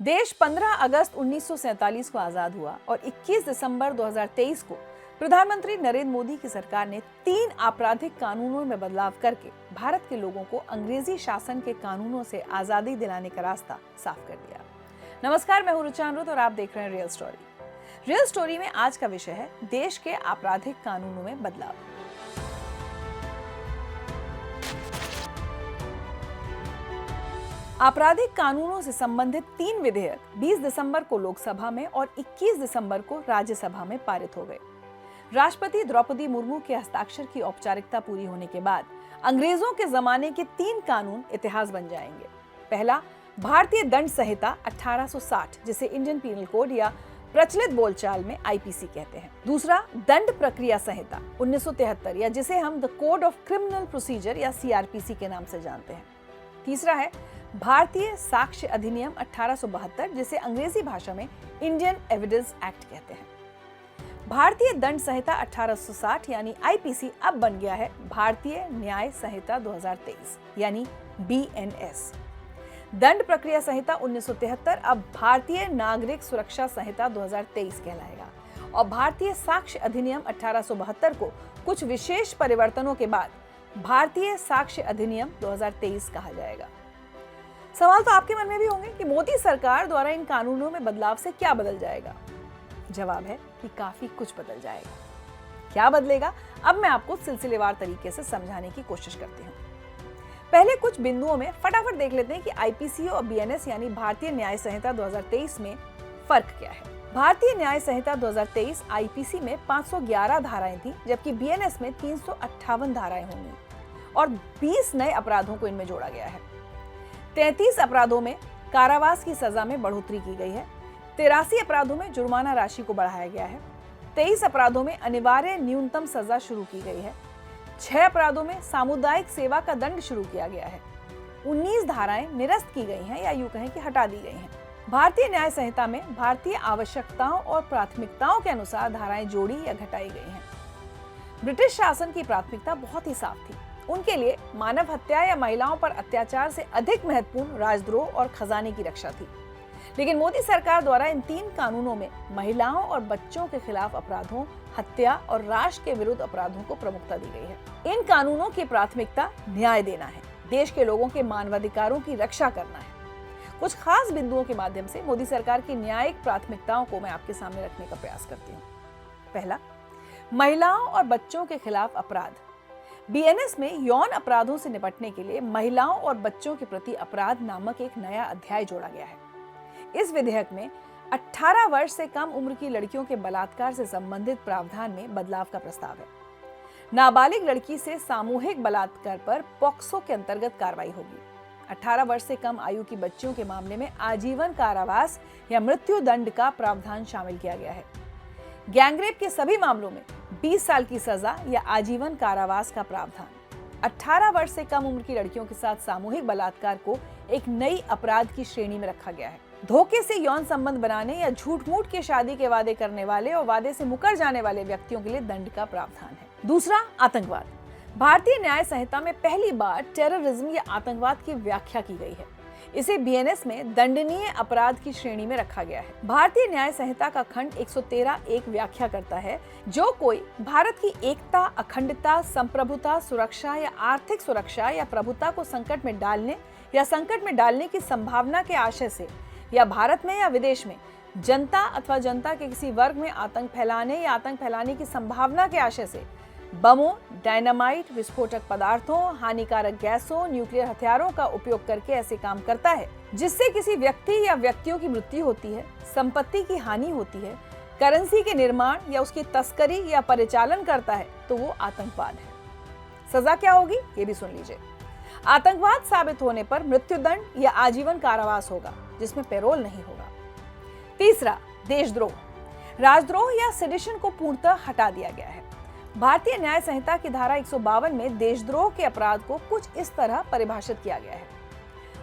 देश 15 अगस्त 1947 को आजाद हुआ और 21 दिसंबर 2023 को प्रधानमंत्री नरेंद्र मोदी की सरकार ने 3 आपराधिक कानूनों में बदलाव करके भारत के लोगों को अंग्रेजी शासन के कानूनों से आजादी दिलाने का रास्ता साफ कर दिया। नमस्कार, मैं हूं रुचा अमृत और आप देख रहे हैं रियल स्टोरी। रियल स्टोरी में आज का विषय है देश के आपराधिक कानूनों में बदलाव। आपराधिक कानूनों से संबंधित 3 विधेयक 20 दिसंबर को लोकसभा में और 21 दिसंबर को राज्यसभा में पारित हो गए। राष्ट्रपति द्रौपदी मुर्मू के हस्ताक्षर की औपचारिकता पूरी होने के बाद अंग्रेजों के जमाने के 3 कानून इतिहास बन जाएंगे। पहला, भारतीय दंड संहिता 1860, जिसे इंडियन पीनल कोड या प्रचलित बोलचाल में आईपीसी कहते हैं। दूसरा, दंड प्रक्रिया संहिता 1973, या जिसे हम the code of criminal procedure या सीआरपीसी के नाम से जानते हैं। तीसरा है भारतीय साक्ष्य अधिनियम 1872, जिसे अंग्रेजी भाषा में इंडियन एविडेंस एक्ट कहते हैं। भारतीय दंड संहिता 1860 यानी आईपीसी अब बन गया है भारतीय न्याय संहिता 2023 यानी बीएनएस। दंड प्रक्रिया संहिता 1973 अब भारतीय नागरिक सुरक्षा संहिता 2023 कहलाएगा और भारतीय साक्ष्य अधिनियम 1872 को कुछ विशेष परिवर्तनों के बाद भारतीय साक्ष्य अधिनियम 2023 कहा जाएगा। सवाल तो आपके मन में भी होंगे कि मोदी सरकार द्वारा इन कानूनों में बदलाव से क्या बदल जाएगा। जवाब है कि काफी कुछ बदल जाएगा। क्या बदलेगा, अब मैं आपको सिलसिलेवार तरीके से समझाने की कोशिश करती हूँ। पहले कुछ बिंदुओं में फटाफट देख लेते हैं कि आईपीसी और बीएनएस यानी भारतीय न्याय संहिता 2023 में फर्क क्या है। भारतीय न्याय संहिता 2023 आईपीसी में 511 धाराएं थी, जबकि बीएनएस में 358 धाराएं होंगी और 20 नए अपराधों को इनमें जोड़ा गया है। 33 अपराधों में कारावास की सजा में बढ़ोतरी की गई है। 83 अपराधों में जुर्माना राशि को बढ़ाया गया है। 23 अपराधों में अनिवार्य न्यूनतम सजा शुरू की गई है। 6 अपराधों में सामुदायिक सेवा का दंड शुरू किया गया है। 19 धाराएं निरस्त की गई हैं या यूं कहें कि हटा दी गई हैं। भारतीय न्याय संहिता में भारतीय आवश्यकताओं और प्राथमिकताओं के अनुसार धाराएं जोड़ी या घटाई गई हैं। ब्रिटिश शासन की प्राथमिकता बहुत ही साफ थी। उनके लिए मानव हत्या या महिलाओं पर अत्याचार से अधिक महत्वपूर्ण राजद्रोह और खजाने की रक्षा थी। लेकिन मोदी सरकार द्वारा इन 3 कानूनों में महिलाओं और बच्चों के खिलाफ अपराधों, हत्या और राष्ट्र के विरुद्ध अपराधों को प्रमुखता दी गई है। इन कानूनों की प्राथमिकता न्याय देना है, देश के लोगों के मानवाधिकारों की रक्षा करना है। कुछ खास बिंदुओं के माध्यम से मोदी सरकार की न्यायिक प्राथमिकताओं को मैं आपके सामने रखने का प्रयास करती हूँ। पहला, महिलाओं और बच्चों के खिलाफ अपराध। बीएनएस में यौन अपराधों से निपटने के लिए महिलाओं और बच्चों के प्रति अपराध नामक एक नया अध्याय जोड़ा गया है। इस विधेयक में 18 वर्ष से कम उम्र की लड़कियों के बलात्कार से संबंधित प्रावधान में बदलाव का प्रस्ताव है। नाबालिग लड़की से सामूहिक बलात्कार पर पॉक्सो के अंतर्गत कार्रवाई होगी। 18 वर्ष से कम आयु की बच्चियों के मामले में आजीवन कारावास या मृत्यु दंड का प्रावधान शामिल किया गया है। गैंगरेप के सभी मामलों में 20 साल की सजा या आजीवन कारावास का प्रावधान। 18 वर्ष से कम उम्र की लड़कियों के साथ सामूहिक बलात्कार को एक नई अपराध की श्रेणी में रखा गया है। धोखे से यौन संबंध बनाने या झूठ मूठ के शादी के वादे करने वाले और वादे से मुकर जाने वाले व्यक्तियों के लिए दंड का प्रावधान है। दूसरा, आतंकवाद। भारतीय न्याय संहिता में पहली बार टेररिज्म या आतंकवाद की व्याख्या की गई है। इसे बीएनएस में दंडनीय अपराध की श्रेणी में रखा गया है। भारतीय न्याय संहिता का खंड 113 एक व्याख्या करता है, जो कोई भारत की एकता, अखंडता, संप्रभुता, सुरक्षा या आर्थिक सुरक्षा या प्रभुता को संकट में डालने या संकट में डालने की संभावना के आशय से या भारत में या विदेश में जनता अथवा जनता के किसी वर्ग में आतंक फैलाने या आतंक फैलाने की संभावना के आशय से बमों, डायनामाइट, विस्फोटक पदार्थों, हानिकारक गैसों, न्यूक्लियर हथियारों का उपयोग करके ऐसे काम करता है जिससे किसी व्यक्ति या व्यक्तियों की मृत्यु होती है, संपत्ति की हानि होती है, करेंसी के निर्माण या उसकी तस्करी या परिचालन करता है, तो वो आतंकवाद है। सजा क्या होगी, ये भी सुन लीजिए। आतंकवाद साबित होने पर मृत्युदंड या आजीवन कारावास होगा, जिसमें पैरोल नहीं होगा। तीसरा, देशद्रोह। राजद्रोह या सेडिशन को पूर्णतः हटा दिया गया है। भारतीय न्याय संहिता की धारा 152 में देशद्रोह के अपराध को कुछ इस तरह परिभाषित किया गया है: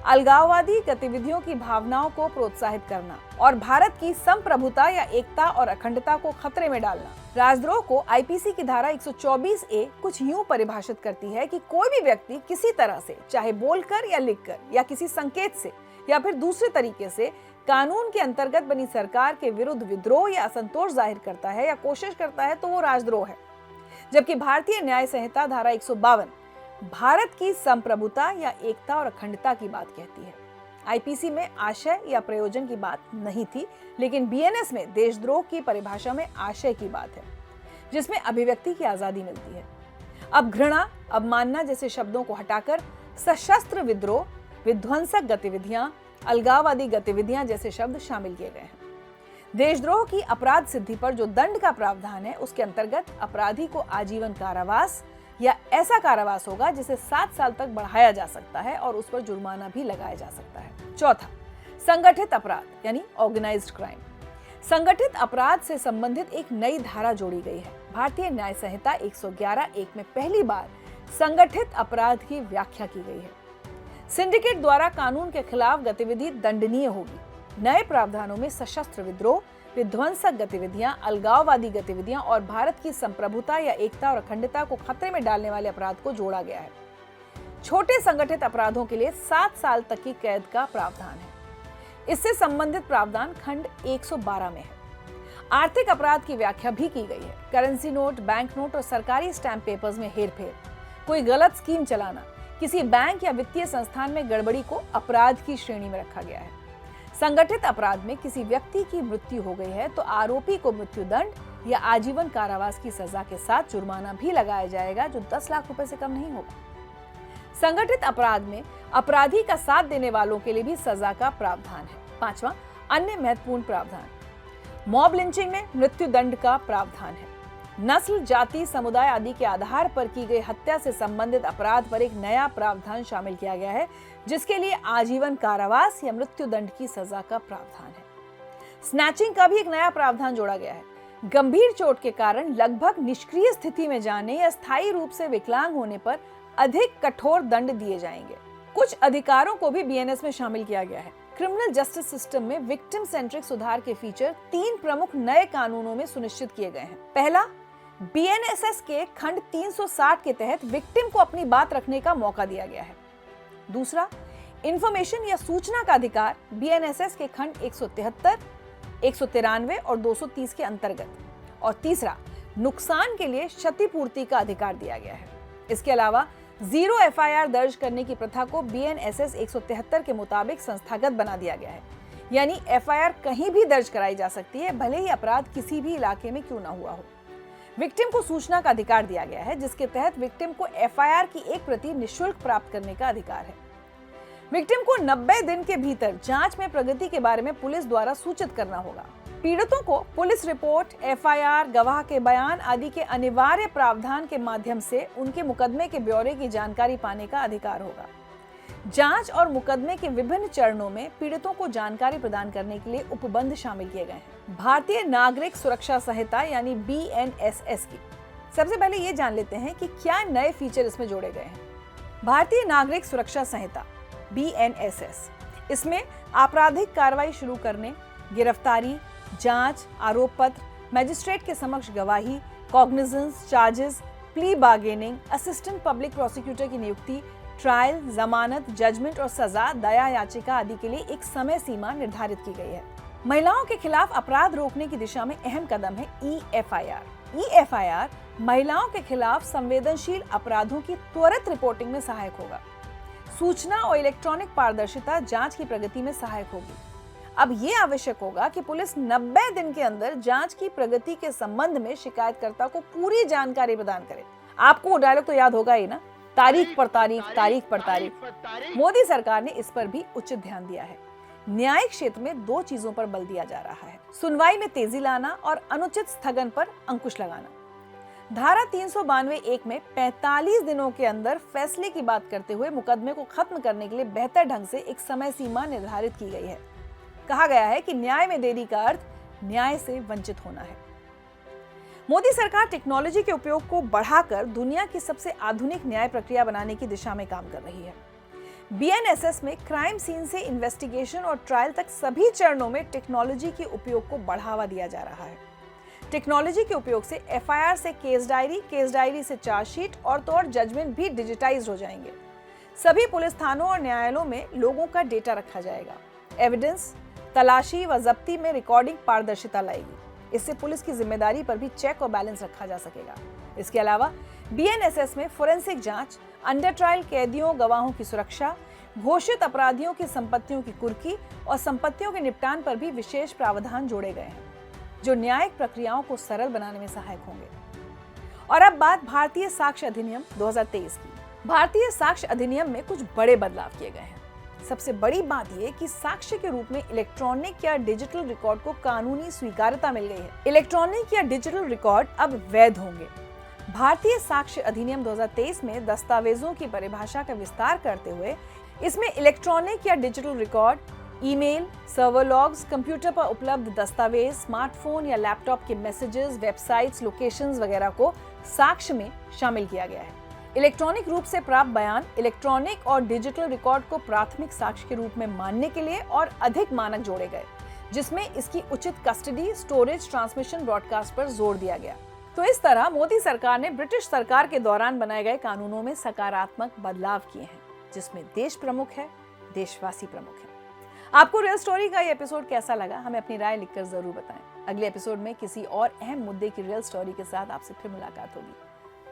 अलगाववादी गतिविधियों की भावनाओं को प्रोत्साहित करना और भारत की संप्रभुता या एकता और अखंडता को खतरे में डालना। राजद्रोह को आईपीसी की धारा 124A कुछ यूं परिभाषित करती है कि कोई भी व्यक्ति किसी तरह से, चाहे बोलकर या लिखकर या किसी संकेत से या फिर दूसरे तरीके से, कानून के अंतर्गत बनी सरकार के विरुद्ध विद्रोह या असंतोष जाहिर करता है या कोशिश करता है तो वो राजद्रोह है। जबकि भारतीय न्याय संहिता धारा 152 भारत की संप्रभुता या एकता और अखंडता की बात कहती है। आईपीसी में आशय या प्रयोजन की बात नहीं थी, लेकिन बीएनएस में देशद्रोह की परिभाषा में आशय की बात है, जिसमें अभिव्यक्ति की आजादी मिलती है। अब घृणा, अवमानना जैसे शब्दों को हटाकर सशस्त्र विद्रोह, विध्वंसक गतिविधियां, अलगाववादी गतिविधियां जैसे शब्द शामिल किए गए हैं। देशद्रोह की अपराध सिद्धि पर जो दंड का प्रावधान है, उसके अंतर्गत अपराधी को आजीवन कारावास या ऐसा कारावास होगा जिसे 7 साल तक बढ़ाया जा सकता है और उस पर जुर्माना भी लगाया जा सकता है। चौथा, संगठित अपराध यानी ऑर्गेनाइज्ड क्राइम। संगठित अपराध से संबंधित एक नई धारा जोड़ी गई है। भारतीय न्याय संहिता 111(1) में पहली बार संगठित अपराध की व्याख्या की गई है। सिंडिकेट द्वारा कानून के खिलाफ गतिविधि दंडनीय होगी। नए प्रावधानों में सशस्त्र विद्रोह, विध्वंसक गतिविधियां, अलगाववादी गतिविधियां और भारत की संप्रभुता या एकता और अखंडता को खतरे में डालने वाले अपराध को जोड़ा गया है। छोटे संगठित अपराधों के लिए 7 साल तक की कैद का प्रावधान है। इससे संबंधित प्रावधान खंड 112 में है। आर्थिक अपराध की व्याख्या भी की गई है। करेंसी नोट, बैंक नोट और सरकारी स्टैंप पेपर्स में हेरफेर, कोई गलत स्कीम चलाना, किसी बैंक या वित्तीय संस्थान में गड़बड़ी को अपराध की श्रेणी में रखा गया है। संगठित अपराध में किसी व्यक्ति की मृत्यु हो गई है तो आरोपी को मृत्युदंड या आजीवन कारावास की सजा के साथ जुर्माना भी लगाया जाएगा, जो 10 लाख रुपए से कम नहीं होगा। संगठित अपराध में अपराधी का साथ देने वालों के लिए भी सजा का प्रावधान है। पांचवा, अन्य महत्वपूर्ण प्रावधान। मॉब लिंचिंग में मृत्युदंड का प्रावधान है। नस्ल, जाति, समुदाय आदि के आधार पर की गई हत्या से संबंधित अपराध पर एक नया प्रावधान शामिल किया गया है, जिसके लिए आजीवन कारावास या मृत्युदंड की सजा का प्रावधान है। स्नैचिंग का भी एक नया प्रावधान जोड़ा गया है। गंभीर चोट के कारण लगभग निष्क्रिय स्थिति में जाने या स्थायी रूप से विकलांग होने पर अधिक कठोर दंड दिए जाएंगे। कुछ अधिकारों को भी बीएनएस में शामिल किया गया है। क्रिमिनल जस्टिस सिस्टम में विक्टिम सेंट्रिक सुधार के फीचर 3 प्रमुख नए कानूनों में सुनिश्चित किए गए हैं। पहला, बीएनएसएस के खंड 360 के तहत विक्टिम को अपनी बात रखने का मौका दिया गया है। दूसरा, इंफॉर्मेशन या सूचना का अधिकार बीएनएसएस के खंड 173, 193 और 230 के अंतर्गत। और तीसरा, नुकसान के लिए क्षतिपूर्ति का अधिकार दिया गया है। इसके अलावा 0 एफआईआर दर्ज करने की प्रथा को बीएनएसएस 173 के मुताबिक संस्थागत बना दिया गया है। यानी एफआईआर कहीं भी दर्ज कराई जा सकती है, भले ही अपराध किसी भी इलाके में क्यों ना हुआ हो। विक्टिम को सूचना का अधिकार दिया गया है, जिसके तहत विक्टिम को एफआईआर की एक प्रति निःशुल्क प्राप्त करने का अधिकार है। विक्टिम को 90 दिन के भीतर जांच में प्रगति के बारे में पुलिस द्वारा सूचित करना होगा। पीड़ितों को पुलिस रिपोर्ट, एफआईआर, गवाह के बयान आदि के अनिवार्य प्रावधान के माध्यम से उनके मुकदमे के ब्यौरे की जानकारी पाने का अधिकार होगा। जांच और मुकदमे के विभिन्न चरणों में पीड़ितों को जानकारी प्रदान करने के लिए उपबंध शामिल किए गए हैं। भारतीय नागरिक सुरक्षा संहिता यानी बीएनएसएस की सबसे पहले ये जान लेते हैं कि क्या नए फीचर इसमें जोड़े गए हैं। भारतीय नागरिक सुरक्षा संहिता बीएनएसएस, इसमें आपराधिक कार्रवाई शुरू करने, गिरफ्तारी, जांच, आरोप पत्र, मजिस्ट्रेट के समक्ष गवाही, cognizance, charges, plea bargaining, assistant public prosecutor की नियुक्ति, ट्रायल, जमानत, जजमेंट और सजा, दया याचिका आदि के लिए एक समय सीमा निर्धारित की गई है। महिलाओं के खिलाफ अपराध रोकने की दिशा में अहम कदम है ई एफआईआर महिलाओं के खिलाफ संवेदनशील अपराधों की त्वरित रिपोर्टिंग में सहायक होगा। सूचना और इलेक्ट्रॉनिक पारदर्शिता जांच की प्रगति में सहायक होगी। अब ये आवश्यक होगा कि पुलिस 90 दिन के अंदर जांच की प्रगति के संबंध में शिकायतकर्ता को पूरी जानकारी प्रदान करे। आपको वो डायलॉग तो याद होगा ही ना, तारीख पर तारीख। मोदी सरकार ने इस पर भी उचित ध्यान दिया है। न्यायिक क्षेत्र में 2 चीजों पर बल दिया जा रहा है: सुनवाई में तेजी लाना और अनुचित स्थगन पर अंकुश लगाना। धारा 392(1) में 45 दिनों के अंदर फैसले की बात करते हुए मुकदमे को खत्म करने के लिए बेहतर ढंग से एक समय सीमा निर्धारित की गई है। कहा गया है कि न्याय में देरी का अर्थ न्याय से वंचित होना है। मोदी सरकार टेक्नोलॉजी के उपयोग को बढ़ाकर दुनिया की सबसे आधुनिक न्याय प्रक्रिया बनाने की दिशा में काम कर रही है। बीएनएसएस में क्राइम सीन से इन्वेस्टिगेशन और ट्रायल तक सभी चरणों में टेक्नोलॉजी के उपयोग को बढ़ावा दिया जा रहा है। टेक्नोलॉजी के उपयोग से एफआईआर से केस डायरी से चार्जशीट और तो और जजमेंट भी डिजिटाइज हो जाएंगे। सभी पुलिस थानों और न्यायालयों में लोगों का डेटा रखा जाएगा। एविडेंस, तलाशी व जब्ती में रिकॉर्डिंग पारदर्शिता लाएगी। इससे पुलिस की जिम्मेदारी पर भी चेक और बैलेंस रखा जा सकेगा। इसके अलावा BNSS में फोरेंसिक जांच, अंडर ट्रायल कैदियों गवाहों की सुरक्षा, घोषित अपराधियों की संपत्तियों की कुर्की और संपत्तियों के निपटान पर भी विशेष प्रावधान जोड़े गए हैं, जो न्यायिक प्रक्रियाओं को सरल बनाने में सहायक होंगे। और अब बात भारतीय साक्ष्य अधिनियम 2023 की। भारतीय साक्ष्य अधिनियम में कुछ बड़े बदलाव किए गए हैं। सबसे बड़ी बात यह कि साक्ष्य के रूप में इलेक्ट्रॉनिक या डिजिटल रिकॉर्ड को कानूनी स्वीकार्यता मिल गई है। इलेक्ट्रॉनिक या डिजिटल रिकॉर्ड अब वैध होंगे। भारतीय साक्ष्य अधिनियम 2023 में दस्तावेजों की परिभाषा का विस्तार करते हुए इसमें इलेक्ट्रॉनिक या digital record, email, server logs, computer पर उपलब्ध दस्तावेज, स्मार्टफोन या लैपटॉप के मैसेजेस, वेबसाइट्स, लोकेशंस वगैरह को साक्ष्य में शामिल किया गया है। इलेक्ट्रॉनिक रूप से प्राप्त बयान इलेक्ट्रॉनिक और डिजिटल रिकॉर्ड को प्राथमिक साक्ष्य के रूप में मानने के लिए और अधिक मानक जोड़े गए, जिसमें इसकी उचित कस्टडी, स्टोरेज, ट्रांसमिशन, ब्रॉडकास्ट पर जोर दिया गया। तो इस तरह मोदी सरकार ने ब्रिटिश सरकार के दौरान बनाए गए कानूनों में सकारात्मक बदलाव किए हैं, जिसमें देश प्रमुख है, देशवासी प्रमुख है। आपको रियल स्टोरी का ये एपिसोड कैसा लगा, हमें अपनी राय लिखकर जरूर बताएं। अगले एपिसोड में किसी और अहम मुद्दे की रियल स्टोरी के साथ आपसे फिर मुलाकात होगी।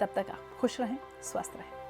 तब तक आप खुश रहें, स्वस्थ रहें।